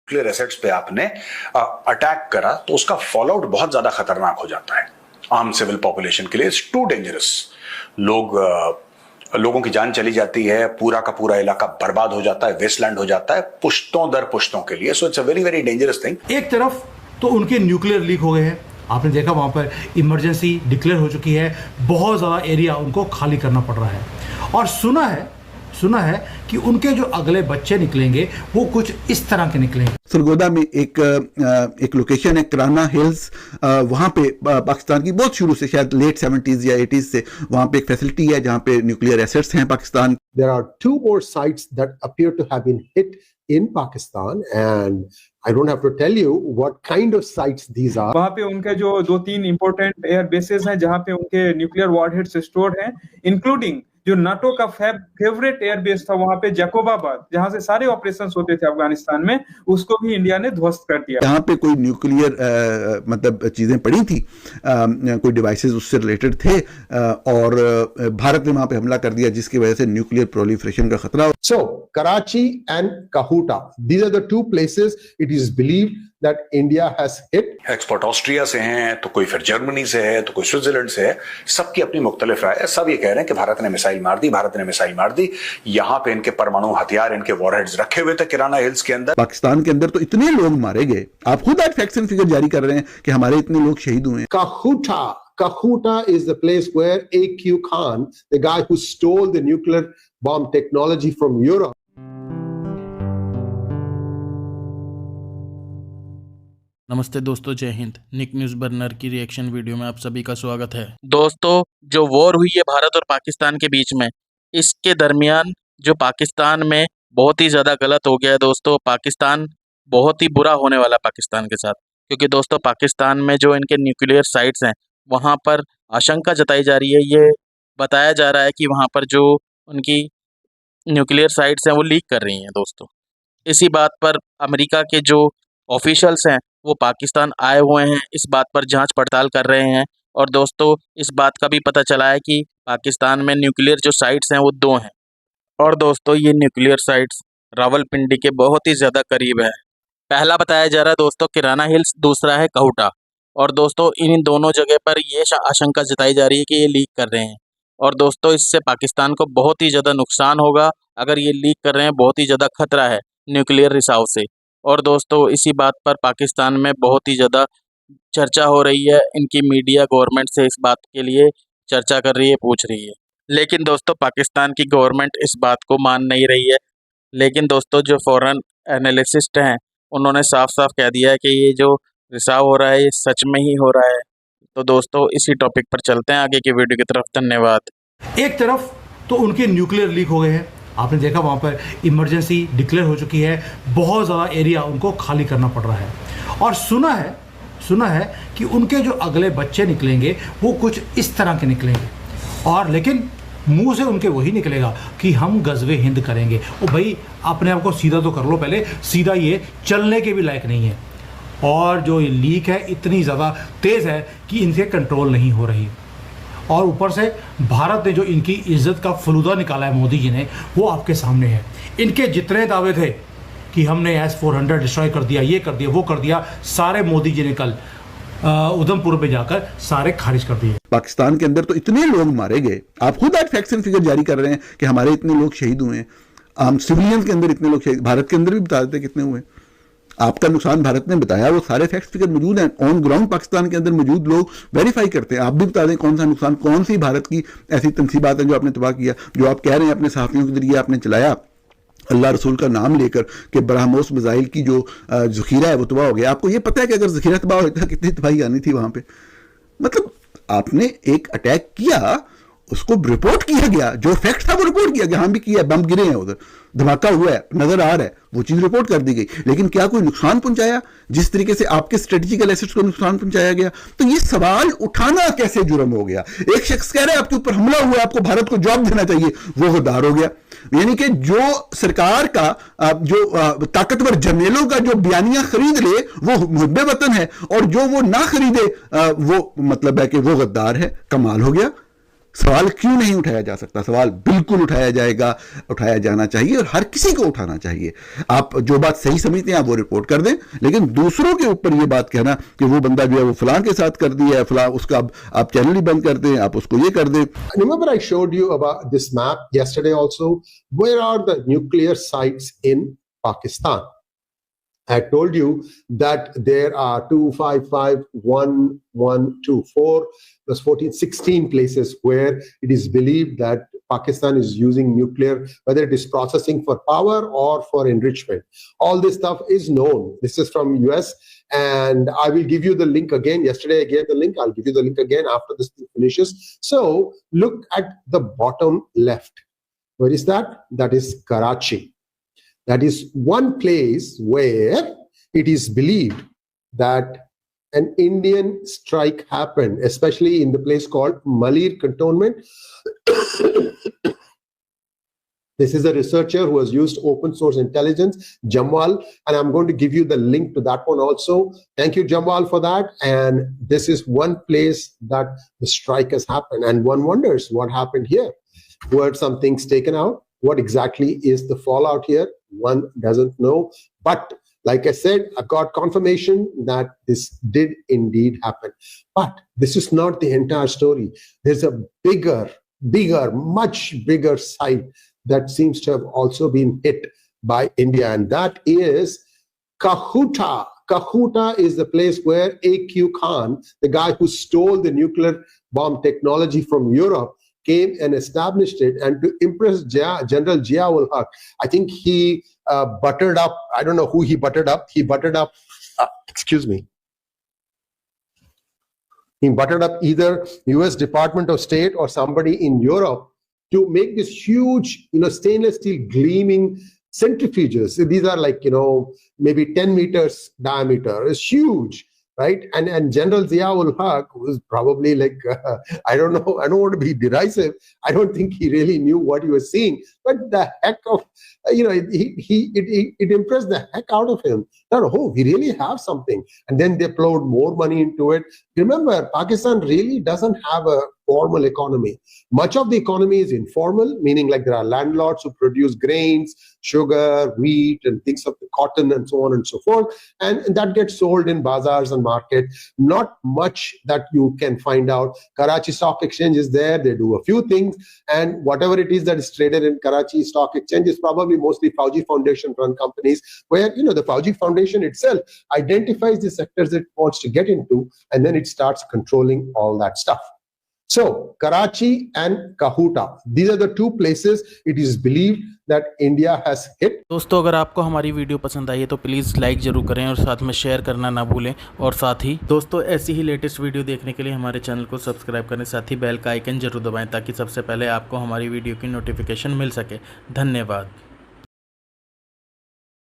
Nuclear assets पे आपने attack करा तो उसका फॉल आउट बहुत ज्यादा खतरनाक हो जाता है आम सिविल पॉपुलेशन के लिए। It's too dangerous. लोगों की जान चली जाती है, पूरा का पूरा इलाका बर्बाद हो जाता है, वेस्टलैंड हो जाता है पुश्तों दर पुश्तों के लिए। So it's a very very dangerous thing. एक तरफ तो उनके न्यूक्लियर लीक हो गए हैं, आपने देखा वहां पर इमरजेंसी डिक्लेयर हो चुकी है, बहुत ज़्यादा एरिया उनको खाली करना पड़ रहा है। और सुना है कि उनके जो अगले बच्चे निकलेंगे वो कुछ इस तरह के निकलेंगे। सरगोदा में एक लोकेशन है कराना हिल्स, वहाँ पे पाकिस्तान की बहुत शुरू से शायद लेट 70s या 80s से वहाँ पे एक फैसिलिटी है जहाँ पे न्यूक्लियर एसेट्स हैं Pakistan. There are two more sites that appear to have been hit in Pakistan, and I don't have to tell you what kind of sites these are. वहाँ पे उनके जो 2-3 इंपॉर्टेंट एयर बेसेस हैं जहाँ पे उनके nuclear warheads store हैं, including जो नाटो का फेवरेट एयर बेस था वहाँ पे जैकोबाबाद, जहाँ से सारे ऑपरेशंस होते थे अफगानिस्तान में, उसको भी इंडिया ने ध्वस्त कर दिया। यहाँ पे कोई न्यूक्लियर मतलब चीजें पड़ी थी, कोई डिवाइसेस उससे रिलेटेड थे, और भारत ने वहाँ पे हमला कर दिया जिसकी वजह से न्यूक्लियर प्रोलिफरेशन का खतरा। So Karachi and Kahuta, these are the two places it is believed that India has hit. Export Austria से हैं, तो कोई फिर जर्मनी से है, तो कोई स्विट्जरलैंड से है। सबकी अपनी मुख्तलिफ राय है। सब ये कह रहे हैं कि भारत ने मिसाइल मार दी। यहाँ पे इनके परमाणु हथियार, इनके वॉरहेड्स रखे हुए थे किराना हिल्स के अंदर। पाकिस्तान के अंदर तो इतने लोग मारे गए, आप खुद आज फैक्ट्स एंड फिगर जारी कर रहे हैं कि हमारे इतने लोग शहीद हुए हैं। Kahuta is the place where A.Q. Khan, the guy who stole the nuclear bomb technology from Europe. नमस्ते दोस्तों, जय हिंद। निक न्यूज़ बर्नर की रिएक्शन वीडियो में आप सभी का स्वागत है। दोस्तों, जो वॉर हुई है भारत और पाकिस्तान के बीच में, इसके दरमियान जो पाकिस्तान में बहुत ही ज़्यादा गलत हो गया है दोस्तों। पाकिस्तान बहुत ही बुरा होने वाला पाकिस्तान के साथ, क्योंकि दोस्तों पाकिस्तान में जो इनके न्यूक्लियर साइट्स हैं वहाँ पर आशंका जताई जा रही है। ये बताया जा रहा है कि वहाँ पर जो उनकी न्यूक्लियर साइट्स हैं वो लीक कर रही हैं दोस्तों। इसी बात पर अमेरिका के जो ऑफिशियल्स हैं वो पाकिस्तान आए हुए हैं, इस बात पर जांच पड़ताल कर रहे हैं। और दोस्तों इस बात का भी पता चला है कि पाकिस्तान में न्यूक्लियर जो साइट्स हैं वो 2 हैं। और दोस्तों ये न्यूक्लियर साइट्स रावलपिंडी के बहुत ही ज़्यादा करीब है। पहला बताया जा रहा है दोस्तों किराना हिल्स, दूसरा है कहूटा। और दोस्तों इन दोनों जगह पर ये आशंका जताई जा रही है कि ये लीक कर रहे हैं। और दोस्तों इससे पाकिस्तान को बहुत ही ज़्यादा नुकसान होगा। अगर ये लीक कर रहे हैं, बहुत ही ज़्यादा खतरा है न्यूक्लियर रिसाव से। और दोस्तों इसी बात पर पाकिस्तान में बहुत ही ज़्यादा चर्चा हो रही है। इनकी मीडिया गवर्नमेंट से इस बात के लिए चर्चा कर रही है, पूछ रही है। लेकिन दोस्तों पाकिस्तान की गवर्नमेंट इस बात को मान नहीं रही है। लेकिन दोस्तों जो फॉरेन एनालिसिस्ट हैं उन्होंने साफ साफ कह दिया है कि ये जो रिसाव हो रहा है ये सच में ही हो रहा है। तो दोस्तों इसी टॉपिक पर चलते हैं आगे की वीडियो की तरफ। धन्यवाद। एक तरफ तो उनके न्यूक्लियर लीक हो गए हैं, आपने देखा वहाँ पर इमरजेंसी डिक्लेयर हो चुकी है, बहुत ज़्यादा एरिया उनको खाली करना पड़ रहा है। और सुना है कि उनके जो अगले बच्चे निकलेंगे वो कुछ इस तरह के निकलेंगे। और लेकिन मुंह से उनके वही निकलेगा कि हम गज़वे हिंद करेंगे। ओ भाई, अपने आप को सीधा तो कर लो पहले। सीधा ये चलने के भी लायक नहीं है। और जो ये लीक है इतनी ज़्यादा तेज़ है कि इनसे कंट्रोल नहीं हो रही। और ऊपर से भारत ने जो इनकी इज्जत का फलूदा निकाला है मोदी जी ने, वो आपके सामने है। इनके जितने दावे थे कि हमने S-400 डिस्ट्रॉय कर दिया, ये कर दिया, वो कर दिया, सारे मोदी जी ने कल उधमपुर में जाकर सारे खारिज कर दिए। पाकिस्तान के अंदर तो इतने लोग मारे गए, आप खुद आज फैक्ट्स एंड फिगर जारी कर रहे हैं कि हमारे इतने लोग शहीद हुए हैं। आम सिविलियंस के अंदर इतने लोग शहीद, भारत के अंदर भी बता देते कितने हुए। आपका नुकसान भारत ने बताया, वो सारे फैक्ट्स फिगर मौजूद हैं ऑन ग्राउंड। पाकिस्तान के अंदर मौजूद लोग वेरीफाई करते हैं। आप भी बता दें कौन सा नुकसान, कौन सी भारत की ऐसी तनसीबात है जो आपने तबाह किया, जो आप कह रहे हैं अपने सहाफ़ियों के जरिए आपने चलाया अल्लाह रसूल का नाम लेकर कि ब्रह्मोस मिसाइल की जो ज़ख़ीरा है वो तबाह हो गया। आपको ये पता है कि अगर ज़ख़ीरा तबाह होता कितनी तबाही आनी थी वहाँ पे। मतलब आपने एक अटैक किया, उसको रिपोर्ट किया गया, जो फैक्ट था वो रिपोर्ट किया गया, हाँ भी किया, बम गिरे हैं उधर, धमाका हुआ है, नजर आ रहा है, वो चीज रिपोर्ट कर दी गई। लेकिन क्या कोई नुकसान पहुंचाया जिस तरीके से आपके स्ट्रेटेजिकल एसेट्स को नुकसान पहुंचाया गया? तो ये सवाल उठाना कैसे जुर्म हो गया? एक शख्स कह रहा है आपके ऊपर हमला हुआ, आपको भारत को जवाब देना चाहिए, वो गद्दार हो गया। यानी कि जो सरकार का जो ताकतवर जर्नलों का जो बयानिया खरीद ले वो मुहब्बे वतन है, और जो वो ना खरीदे वो मतलब है कि वो गद्दार है। कमाल हो गया। सवाल क्यों नहीं उठाया जा सकता? सवाल बिल्कुल उठाया जाएगा, उठाया जाना चाहिए और हर किसी को उठाना चाहिए। आप जो बात सही समझते हैं आप वो रिपोर्ट कर दें, लेकिन दूसरों के ऊपर ये बात कहना कि वो बंदा जो है वो फलां के साथ कर दिया है, फलां उसका आप चैनल ही बंद कर दें, आप उसको ये कर दें। Remember, I showed you about this map yesterday also. Where are the nuclear sites in Pakistan? I told you that there are 2, 5, 5, 1, 1, 2, 4, plus 14, 16 places where it is believed that Pakistan is using nuclear, whether it is processing for power or for enrichment. All this stuff is known. This is from US, and I will give you the link again. Yesterday I gave the link. I'll give you the link again after this thing finishes. So look at the bottom left. Where is that? That is Karachi. That is one place where it is believed that an Indian strike happened, especially in the place called Malir Cantonment. This is a researcher who has used open source intelligence, Jamwal, and I'm going to give you the link to that one also. Thank you, Jamwal, for that. And this is one place that the strike has happened. And one wonders what happened here. Were some things taken out? What exactly is the fallout here? One doesn't know. But like I said, I got confirmation that this did indeed happen. But this is not the entire story. There's a bigger, much bigger site that seems to have also been hit by India, and that is Kahuta. Kahuta is the place where A.Q. Khan, the guy who stole the nuclear bomb technology from Europe, came and established it. And to impress General Zia-ul-Haq, I think he buttered up, I don't know who he buttered up. He buttered up, excuse me. He buttered up either US Department of State or somebody in Europe to make this huge, stainless steel gleaming centrifuges. These are like, maybe 10 meters diameter. It's huge. Right, and General Zia-ul-Haq was probably like I don't know. I don't want to be derisive. I don't think he really knew what he was seeing. But the heck of, it impressed the heck out of him. That, oh, we really have something. And then they plowed more money into it. Remember, Pakistan really doesn't have a formal economy. Much of the economy is informal, meaning like there are landlords who produce grains, sugar, wheat, and things of the cotton and so on and so forth. And that gets sold in bazaars and market. Not much that you can find out. Karachi Stock Exchange is there. They do a few things. And whatever it is that is traded in Karachi Stock Exchange is probably mostly Fauji Foundation run companies where, the Fauji Foundation itself identifies the sectors it wants to get into, and then it starts controlling all that stuff. So Karachi and Kahuta, these are the two places it is believed that India has hit. दोस्तों, अगर आपको हमारी video पसंद आई है तो please like ज़रूर करें और साथ में शेयर करना ना भूलें। और साथ ही दोस्तों, ऐसी ही लेटेस्ट वीडियो देखने के लिए हमारे चैनल को सब्सक्राइब करें, साथ ही बेल का आइकन जरूर दबाएं ताकि सबसे पहले आपको हमारी वीडियो की नोटिफिकेशन मिल सके। धन्यवाद।